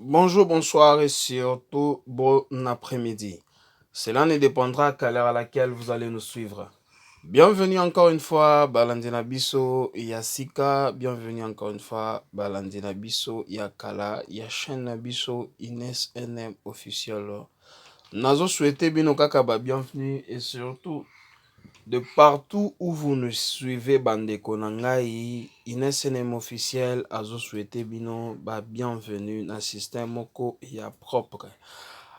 Bonjour, bonsoir et surtout bon après-midi. Cela ne dépendra qu'à l'heure à laquelle vous allez nous suivre. Bienvenue encore une fois, Balandina Biso, Yasika. Bienvenue encore une fois, Balandina Biso, Yakala, Yachen Biso, Inès NM officiel. Nazo souhaité bino kaka bienvenue et surtout de partout où vous nous suivez, Bandeko Nangai, Inès NM officiel, Azo souhaité bino bienvenue dans le système moko ya propre.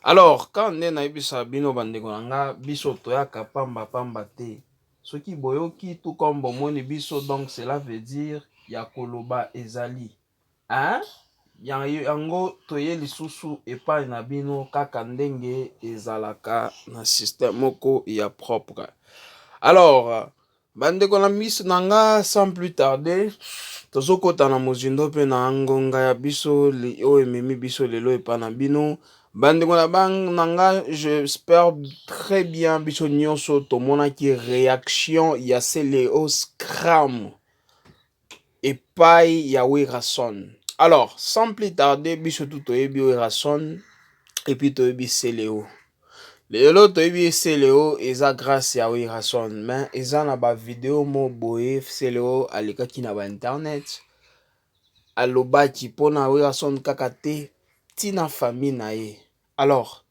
Alors, quand on est na ibisa bino Bandeko Nanga, biso toyaka pamba pamba te. Ce qui boyoki tout comme bomoni biso, donc cela veut dire ya koloba ezali. Hein? Yango toye lisusu epai na bino kaka ndenge ezalaka na système moko ya propre. Alors, bandeko na miso nanga sans plus tarder, tozokota na mozindo pe na ngonga ya biso oyo ememi biso lelo epa na bino. Bandeko na bang nanga, j'espère très bien biso nyonso tomonaki réaction ya Seleo Scram epai ya Werason. Alors, sans plus tarder, biso tout toyebi Werason et puis toyebi Seleo. Lelo toyebi Seleo eza grâce ya Werason, mais eza na ba vidéo mo boye Seleo alikaki na ba internet alobaki pona Werason kaka te tina famille na ye. Alors,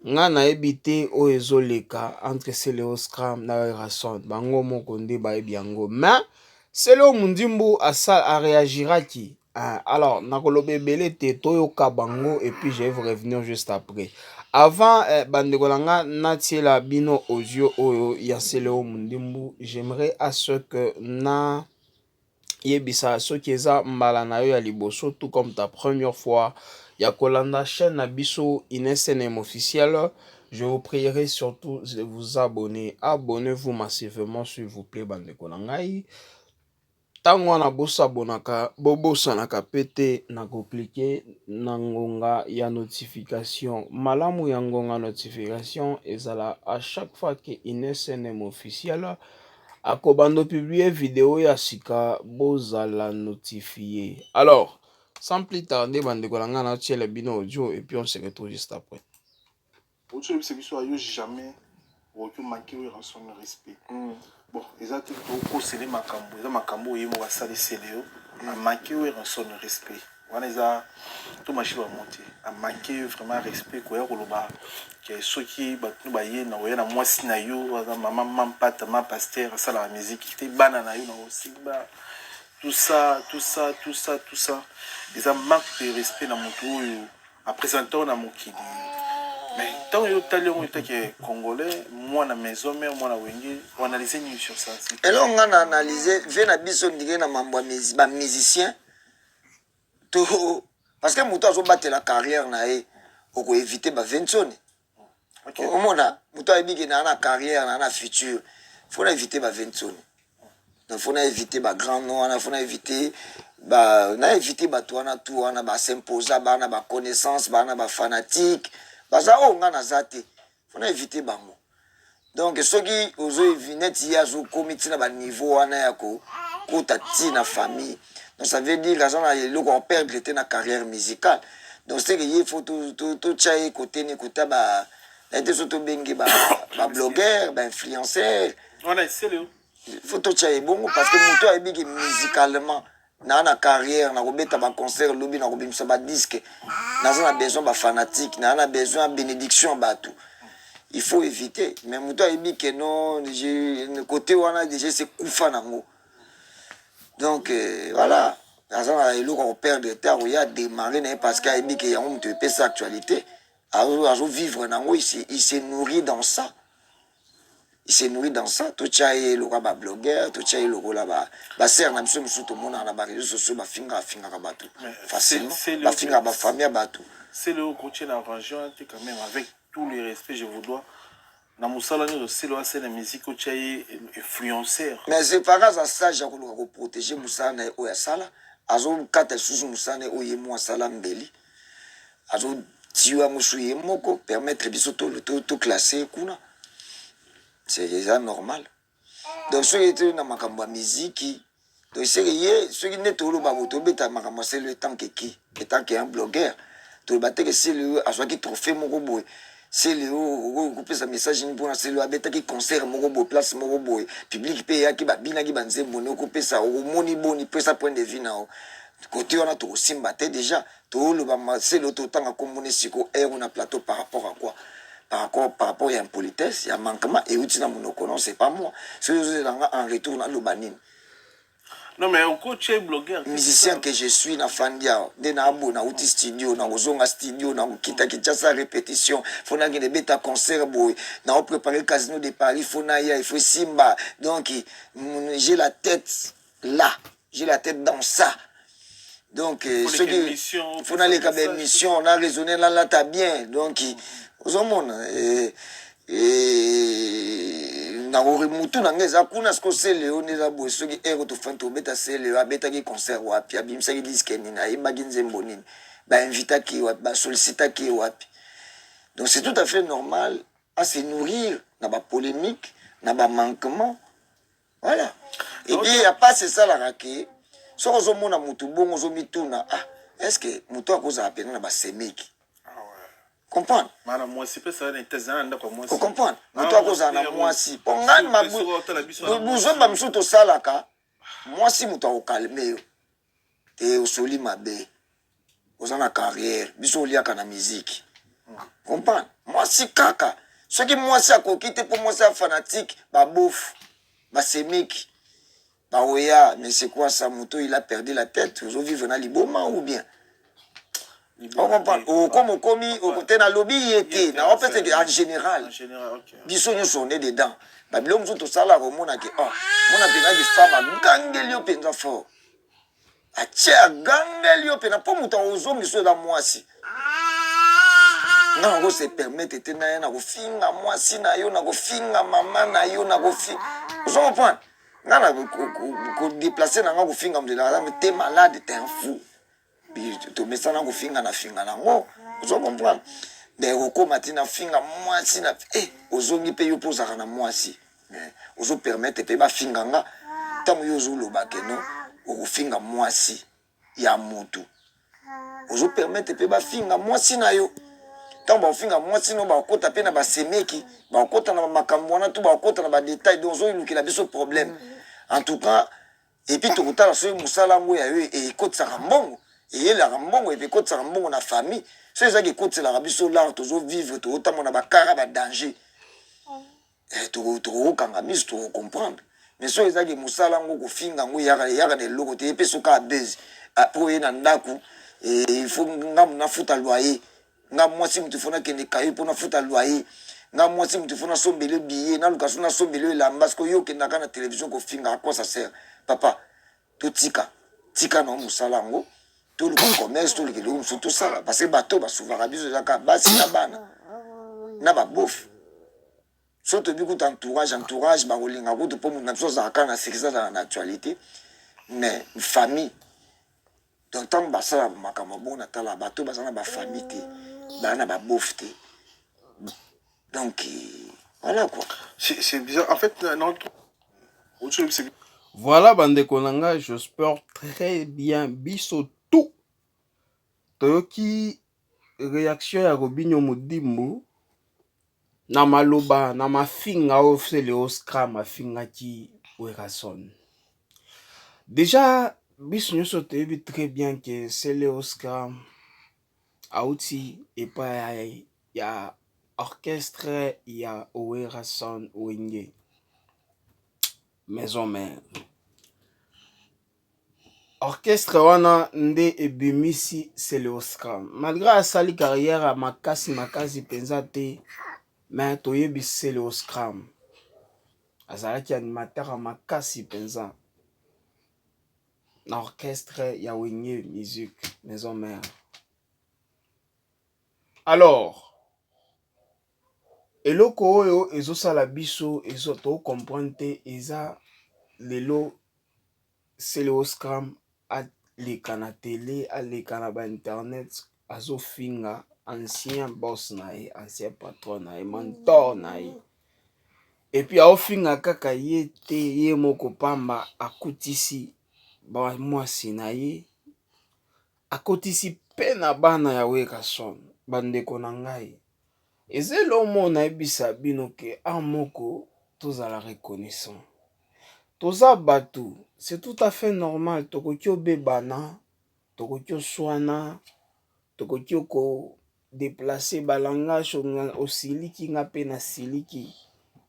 nga nayebi te oyo ezoleka entre Seleo Scram na Werason, bango moko nde bayebi yango, mais Seleo Mundimbu a réagiraki. Alors, nakoloba ebele te toyoka bango et puis je vais vous revenir juste après. Avant, bandeko nanga natiela bino audio oyo ya Seleo Mundimbu, j'aimerais à ce que na yebisa soki eza mbala na yo ya liboso, tout comme ta première fois ya kolanda chaîne na biso Inès NM officiel, je vous prierai surtout de vous abonner. Abonnez-vous massivement s'il vous plaît, bandeko nangai. Tango wana bosabonaka bobosanaka pete na koklike na ngonga ya notification. Malamu ya ngonga notification ezala à chaque fois que Inès NM officiel akobando publier vidéo ya sika bozala notifié. Alors, sans plus tarder, bandeko na nga na tiele bino audio et puis on se retrouve juste après. Autre chose, c'est jamais manquer son respect. Bon, exactement, pour c'est makambo, les makambo et moi ça les célèbres, a manqué son respect. On les a tout marché va monter, a manqué vraiment respect quoi au loba. Que ceux qui battent nous bailler na oya na moi sinayo, maman pata ma pasteur ça la musique qui était banana yo na aussi ba tout ça. Ils ont manque de respect dans mon tour à présenter dans mon kidi. Mais tant que tu es congolais, moi na maison mère, moi na wenge, on analyse sur ça. Et là on a analysé, vient à biso ndike na mambo ba musicien. Parce que muto azo battre la carrière na e, oko éviter ba vensone. OK. Au mona, muto abiki na na carrière na futur. Faut éviter ba vensone. Donc faut éviter ba grand nom, faut éviter ba tout na tout, on a ba s'imposer, ba na ba connaissance, ba na ba fanatique. Baza o nga na zate faut éviter bango. Donc ceux qui ozo vinette ya zo comité na ba niveau wana ya ko ta na famille. Donc ça veut dire l'argent là le qu'on perd était na carrière musicale. Donc c'est que il faut tout changer côté ni côté ba était surtout bengi ba blogueur, ba influenceur. On a essayé le faut tout changer bon parce que muto a bigi musicalement na carrière na robeta ba concert lobby na robimisa ba disque na besoin ba fanatique na besoin bénédiction ba tout il faut éviter mais muto ebi que non le côté wana déjà c'est kufa nango donc voilà ça il faut perdre temps il y a démarrer parce qu'il ebi que on te peut sa actualité à vivre nango il se nourrit dans ça. Il s'est nourri dans ça. Tout ça est le roi blogueur, tout ça est le roi là-bas. Bah, c'est un ami sur tout le monde dans la réseaux sociaux, bah, finga rabatou. Facilement. Bah, finga bah, famille batou. C'est le coach en arrangement, quand même, avec tous les respects, je vous dois. Dans mon salon, c'est la musique, coach est influenceur. Mais c'est pas grâce à ça, j'ai voulu protéger Moussane ou Sala. Azo kata sous Moussane ou Yemo Sala Mbeli. Azo tiwa Moussouye Moko, permettre bisoto le tout classé, kuna. C'est déjà normal. Donc ceux qui étaient dans ma musique, donc ceux qui n'est pas le temps c'est le temps qui est un blogueur. to bateke CLE azwaki trophée moko boy CLE okopesa message ni mpona CLE abetaki concert moko boy place moko boy public pe yaki babinaki banzembo ne okopesa omoni boni pesa point de vue nao côté wana tokosimba te déjà toloba CLE totanga kombone siko ero na plateau par rapport à quoi par rapport à impolitesse, il y a manquement et outil dans mon non, c'est pas moi. C'est en retour dans le banin. Non mais au coach est blogueur. Musicien que je suis na fandia, de na abo na outil studio, na ozonga studio, na kita sa répétition, faut na gene beta concert boy, na préparer le casino de Paris, faut na ya, il faut simba. Donc j'ai la tête là, j'ai la tête dans ça. Donc ceux qui faut na les cabines mission, on a raisonné là là t'as bien. Donc ozomona na mutu na ngeza kuna sko CLE neza boy soki ero to fanto beta CLE abeta ki concert wapi abimisa ki disque ni na imba nzembo nini ba invita ki wapi ba sollicita ki wapi. Donc c'est tout à fait normal à se nourrir na ba polémique na ba manquement, voilà. Et puis il y a pas c'est ça la raqué so ozomona mutu bongo zomituna est-ce que mutu akoza apena na ba semeki comprendre mana mwasi pesa na tezana ndako mwasi ko comprendre mutu akoza na mwasi pongani mabu buzomba msuto salaka mwasi mutu akokalme yo te osoli mabe ozana carrière biso oliaka na musique comprendre mwasi kaka soki mwasi akokite po mwasi fanatique babofu basemeki baoya mais c'est quoi ça mutu il a perdu la tête ozo vivre na liboma ou bien on comprend comme au commis au côté na lobby était na en fait en général biso nyonso on est dedans babilo mzuto sala ko mona ke mona pena di femme gangelio penza fort a tia gangelio pena po muto ozo miso da mwasi na ngo se permettre tena na ko finga mwasi na yo na ko finga mama na yo na ko finga ozo comprendre na ko déplacer na ngo finga mdela te malade t'es un fou to mesana ko finga na ngo ozo comprendre mais oko matina finga mwasi na ozongi pe yo pozaka na mwasi ozo permettre pe ba finga nga tamu yo zo loba ke no oko finga mwasi ya mutu ozo permettre pe ba finga mwasi na yo tamu ba finga mwasi no ba kota pe na ba semeki ba kota na makambo wana tu ba kota na ba détail donc ozo ilukila biso problème en tout cas et puis to kutala so musala ngo ya yo e kotsa mbongo et la rambongo et puis quand ça rambongo na famille c'est ça qui coûte la rabiso là toujours vivre tout autant mon abakara ba danger et tout kanga mis tout comprendre mais so ça qui musala ngo ko finga ngo yaka de loko te pe soka base après na ndaku et il faut ngam na futa loyer ngam moi si mtu fona kende kayo pour na futa loyer ngam moi si mtu fona sombele billet na lukaso na sombele la parce que yo kenda kana télévision ko finga à quoi ça sert papa tout tika no musala ngo tout le commerce tout le tout ça parce que bateau ba souvera biso zaka basi na bana na ba bof surtout biku entourage ba kolinga ko to po na biso zaka na sécurité dans l'actualité mais famille donc tant ba ça makama bona tala bateau ba sana ba famille te bana ba bof te donc voilà quoi c'est bizarre en fait non voilà bande konanga j'espère très bien biso tout toyoki réaction ya Robinho Modimbo na maloba na mafinga ofele Oscar mafinga ki Werason. Déjà biso nyonso toyebi très bien que c'est le Oscar auti et pas ya orchestre ya Werason Wenge maison mère orchestre wana nde ebimisi c'est le Oscar malgré asali carrière à makasi penza te mais toyebi c'est le Oscar azalaki animateur à makasi penza na orchestre ya Wenge musique maison mère. Alors eloko oyo ezosala biso ezoto comprendre te eza lelo c'est le Oscar aleka na télé aleka na ba internet azofinga ancien boss na ye ancien patron na ye mentor na ye et puis aofinga kaka ye te ye moko pamba akutisi ba mwasi na ye akotisi pe na bana ya Werason bandeko na ngai eza eloko nayebisa bino ke moko tozala reconnaissant toza bato c'est tout à fait normal tokoki obebana tokoki oswana tokoki kodeplace balangage osiliki nga mpe na siliki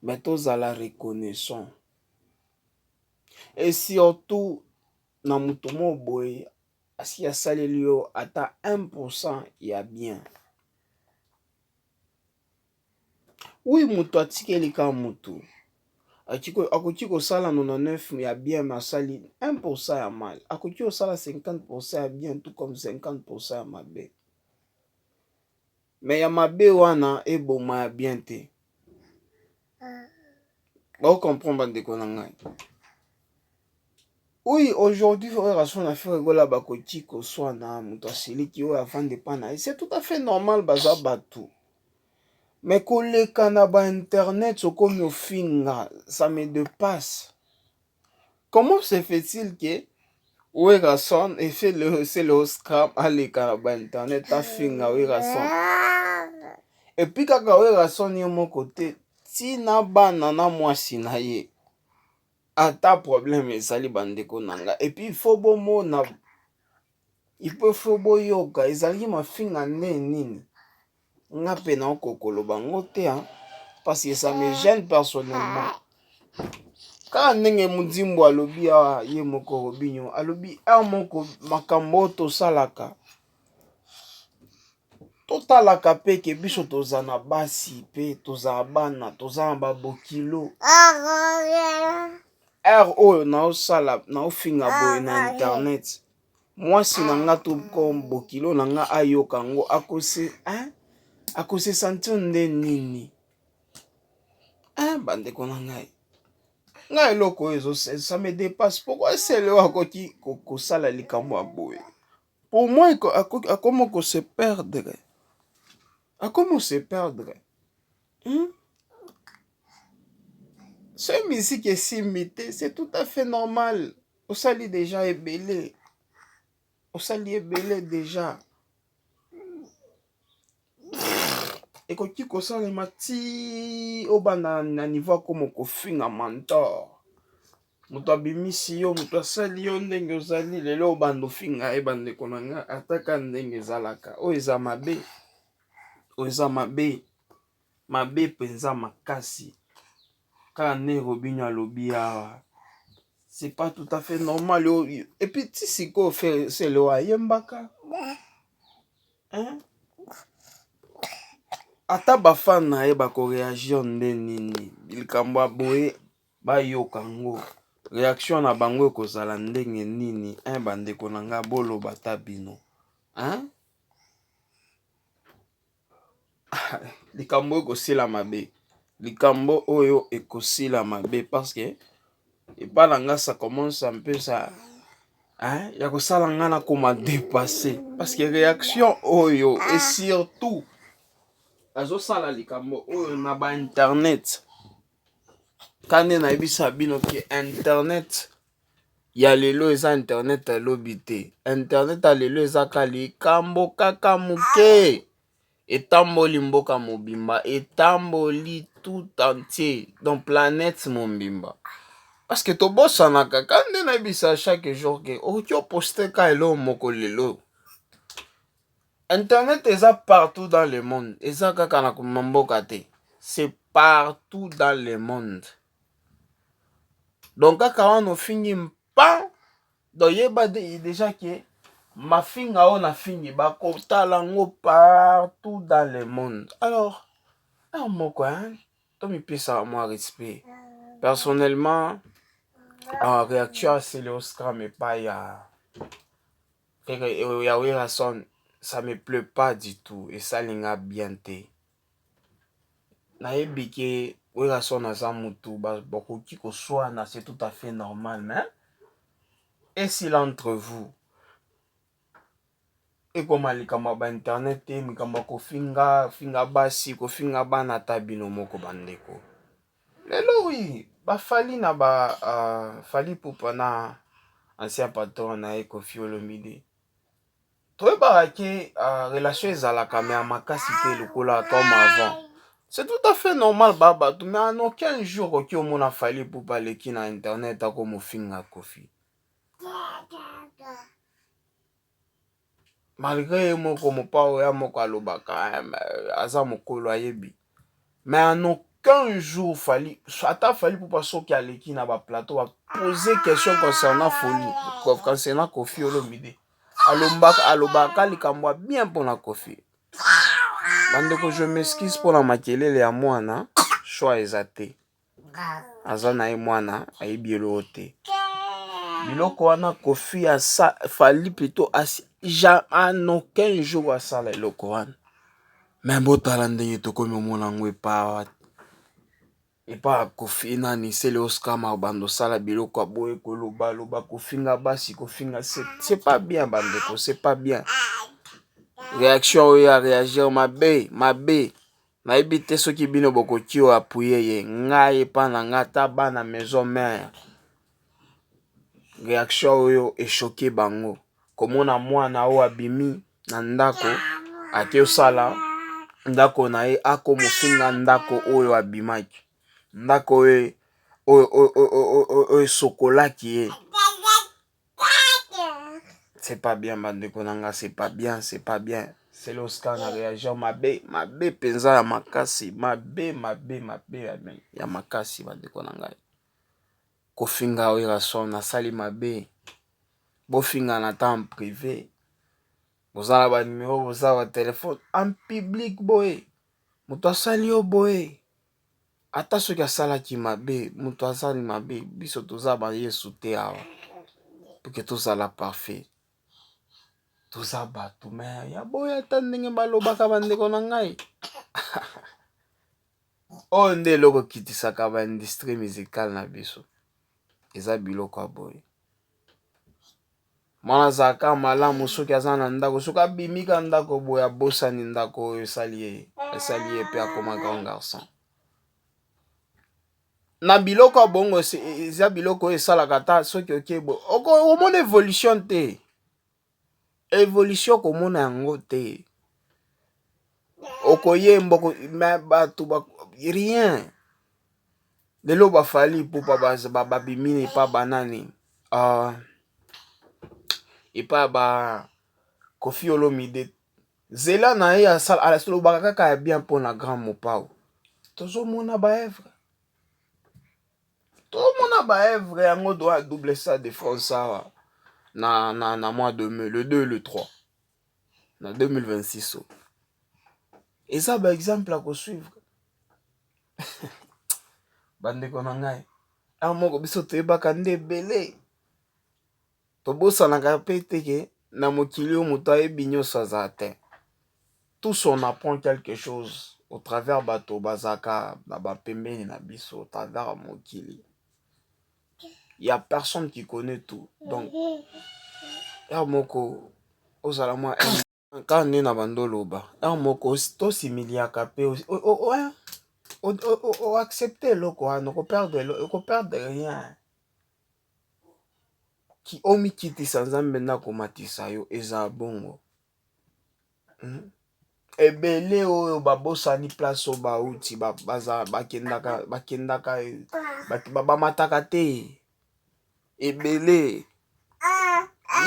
mais tozala reconnaissant et surtout na moto moko boye asi asaleli yo ata 1% ya bien oui moto atikeli ka moto akoki kosala 99 ya bien mais asali 1% ya mal akoki kosala 50% ya bien tout comme 50% ya mabe mais ya mabe wana eboma ya bien te baocomprendre bandeko na ngai. Oui, aujourd'hui, relation à faire rigola bakoti ko soit na moto asiliki oyo avande pana. Et c'est tout à fait normal baza batou. Mais koleka na ba internet sokomi ofinga, ça me dépasse. Comment se fait-il que Werason et fait le scam aleka na ba internet afinga Werason. Et puis kaka Werason yo mon côté, tina bana na mwasi na ye. Ata problème ezali bandeko nanga et puis faut bomona il peut faut boyoka ezali mafinga nini nga pe na okokoloba ngo te parce que ça me gêne personnellement kaka ndenge mudimbu alobi ye moko Robinho alobi moko makambo tosalaka totalaka pe ke biso toza na basi pe toza bana toza na babokilo oyo naosala naofinga boye na internet mwasi na nga to bokilo na nga ayoka ngo akose sentir nde nini bandeko na ngai eloko oyo ça me dépasse pourquoi esele akoki kosala likambo ya boye pour moi akomi kose perdre ce musique esimbi te c'est tout à fait normal osali déjà ebele déjà ekoki kosalema ti obanda na niveau akomo kofinga mentor moto abimisi yo moto asali yo ndenge ozali lelo obanda ofinga ebandeko na nga ataka ndenge ezalaka oyo eza mabe mpenza makasi kaka nde Robinho alobi awa c'est pas tout à fait normal et puis ti sikoyo c'est le ayembaka ata bafan na ye bakoreagir nde nini likambo ya boye bayoka ngo réaction na bango ekozala ndenge nini bandeko na nga boloba ta bino likambo ekosila mabe likambo oyo ekosila mabe parce que epa na nga ça commence un peu ça ya kosala nga na koma dépasser parce que réaction oyo et surtout azosala likambo oyo na ba internet kande nayebisa bino ke internet ya lelo eza internet alobi te internet ya lelo ezaka likambo kaka moke etamboli mboka mobimba etamboli tout entier donc planète mobimba parce que tobosanaka kande nayebisa chaque jour ke okoki oposte ka eloko moko lelo internet eza partout dans le monde eza kaka na mboka te c'est partout dans le monde donc kaka wana ofingi mpa donc yeba déjà ke mafinga oyo nafingi bakotala ngo partout dans le monde alors moko tomipesa mwa respect personnellement réaction asele oscram epai ya Werason ça me plaît pas du tout esalinga bien te nayebi ke Werason aza mutu bakoki koswana c'est tout à fait normal mais et s'il entre vous ekoma likambo ba internet te likambo kofinga basi kofinga bana ta bino moko bandeko lelo oui bafali na Fally Ipupa na ancien patron na ye Koffi Olomide toyebaka ke relation ezalaka me ya makasi te lokola comme avant. C'est tout à fait normal babato, mais en aucun jour oki omona Fally Ipupa aleki na internet akomofinga Kofi. Malgré ye moko mopao ya moko alobaka aza mokolo ayebi. Mais en aucun jour Fally Ipupa soki aleki na ba plateau a poser question concernant Kofi Olomide. Alobaka likambo bien pona Kofi. Bandeko, je m'excuse pour la makelele ya mwana, choix ezate. Aza na ye mwana, ayebi eloko te. Biloko wana Kofi Fally plutôt en aucun jour asala eloko wana. Mais botala ndenge tokomi omona ngo epa Kofi nani sele Oscar Mabando sala biloko aboye koloba kofinga basi kofinga c'est pas bien bandeko, c'est pas bien. Réaction oyo ya réagir mabe nayebi te soki bino bokoki oyo apuye ye ngai epa na nga ta bana maison mère. Réaction oyo eshoke bango komona mwana oyo abimi na ndako ake osala ndako na ye akomofinga ndako oyo abimaki ndako oyo esokolaki ye. C'est pas bien bandeko nanga, c'est pas bien. C'est l'Oscar na réagir mabe penza ya makasi mabe ya makasi bandeko nanga. Kofinga oyo rason na sali mabe bofinga na temps privé. Bozala ba numéro bozala ba téléphone en public boye. Muto asali yo boye. Ata soki asalaki mabe, muto asali mabe, biso toza ba yesu te awa. Pour que tozala parfait. Toza bato me ya boye ata ndenge balobaka bandeko na ngai. Oyo nde eloko kitisaka ba industrie musicale na biso. Eza biloko ya boye. Mwana azalaka malamu soki aza na ndako soki abimika ndako boye abosani ndako oyo esali ye pe akoma grand garçon. Na biloko ya bongo eza biloko oyo esalaka ta soki oke boye omona évolution te. Évolution komona yango te. Okoyemba bato rien. Lelo ba Fally Ipupa babimini pa banani. Epa ba Kofi Olomide. Zela na ye asalobaka kaka ya bien pona grand mopao. Tozomona ba œuvre yango doit doubler ça de France awa. Na mois de mai, le 2 et le 3. Na 2026. Et ça, par exemple, à suivre. Bandeko na ngai. Moko biso toyebaka nde belé. Tobosanaka pe teke na mokili o moto ayebi nyonso aza te. Tous on apprend quelque chose au travers bato bazaka na bapembeni na biso au travers mokili. Il y a personne qui connaît tout. Donc moko ozala mwa quand nde na bandoloba moko to similiaka pe o accepter eloko wana okoperdre rien ki omikitisa nzambe ndako matisa yo eza bongo. Ebele oyo babosani place oyo bauti bakendaka bamataka te ebele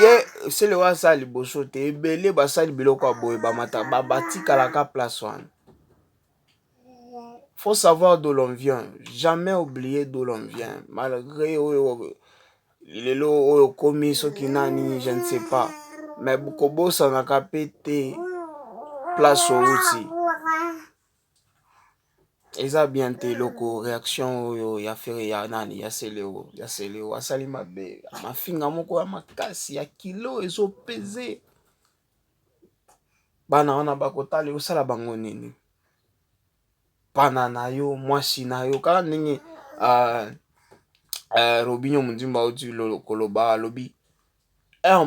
ye sele wa sa liboso te ebele basali biloko ya boye batikalaka place wana. Faut savoir d'où l'on vient, jamais oublier d'où l'on vient malgré lelo oyo komi soki nani je ne sais pas mais kobosanaka pe te place outi. Eza bien te loko réaction oyo ya fere ya nani ya seleo asali mabe mafinga moko ya makasi ya kilo ezopese bana wana bakotali osala bango nini pana na yo mwasi na yo kaka ndenge Robinho Mundimba oti koloba alobi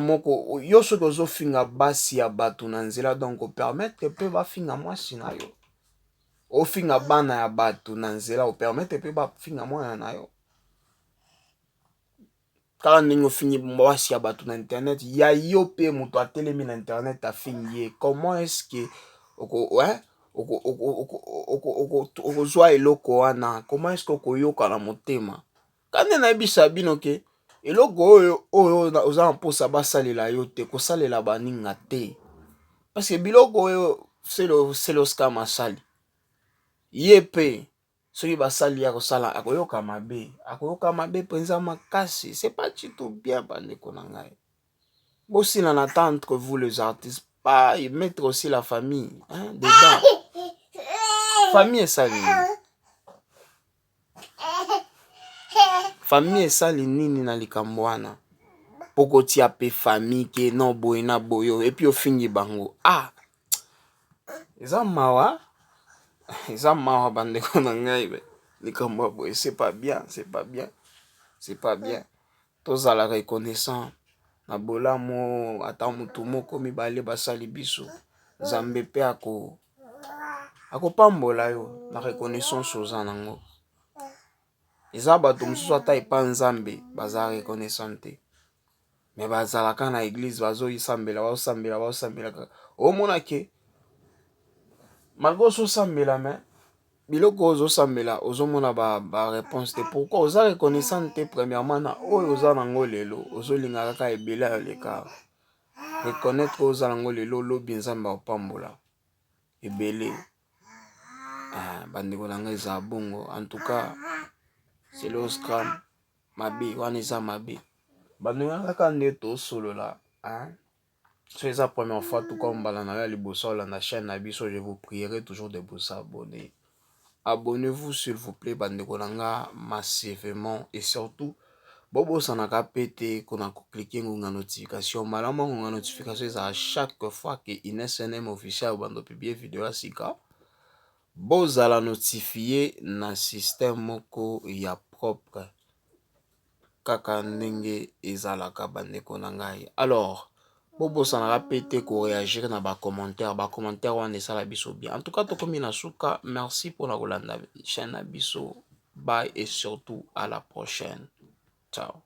moko yo soki ozofinga basi ya bato na nzela donc permettre pe bafinga mwasi na yo. Ofinga bana ya bato na nzela o permettre pe bafinga mwana na yo. kala ndenge ofini mwasi ya bato na internet ya yo pe moto atelemi na internet afini ye. Comment est-ce que okozwa eloko wana? Comment est-ce que okoyoka na motema? Kande nayebisa bino ke eloko oyo oza na mposa basalela yo te, kosalela baninga te. Parce que biloko oyo seloska masali ye pe soki basali ya kosala akoyoka mabe mpenza makasi. C'est pas du tout bien bandeko na ngai. Aussi n'en attendre que vous les artistes pas y mettre aussi la famille dedans. Famille esali famille esali nini na likambo wana poko tia pe famille ke no boy na boyo et puis ofingi bango eza mawa bandeko na ngai be likambo boy. C'est pas bien. Tozala reconnaissant na bolamo ata mutu moko mibale basali biso Nzambe pe akopambola yo na reconnaissance oza nango. Eza bato mosusu ata epa Nzambe baza reconnaissant te, mais bazalaka na église bazoyisambela omona ke malgré ozosambela mais biloko ozosambela ozomona ba réponse te. Pourquoi? Oza reconnaissant te premièrement na oyo oza nango lelo, ozolinga kaka ebele ya leka reconnaître oza nango lelo lobi Nzambe opambola ebele. Bandeko na ngai eza bongo. En tout cas c'est le scram mabe wana eza mabe bandeko kaka nde tosolola so eza première fois tout comme mbala na ya liboso la chaîne na biso, je vous prierai toujours de vous abonner. Abonnez-vous s'il vous plaît bandeko na nga massivement et surtout bobo sanaka pété qu'on a cliqué na notification malama na notification ça à chaque fois que INSNM officiel bando publier vidéo sika bozala notifié na système moko ya propre kaka ndenge ezalaka bandeko na ngai. Alors bobo sanaka pété ko réagir na ba commentaire wana esala biso bien. En tout cas tokomi na suka. Merci pour la kolanda chaîne na biso. Bye et surtout à la prochaine. Ciao.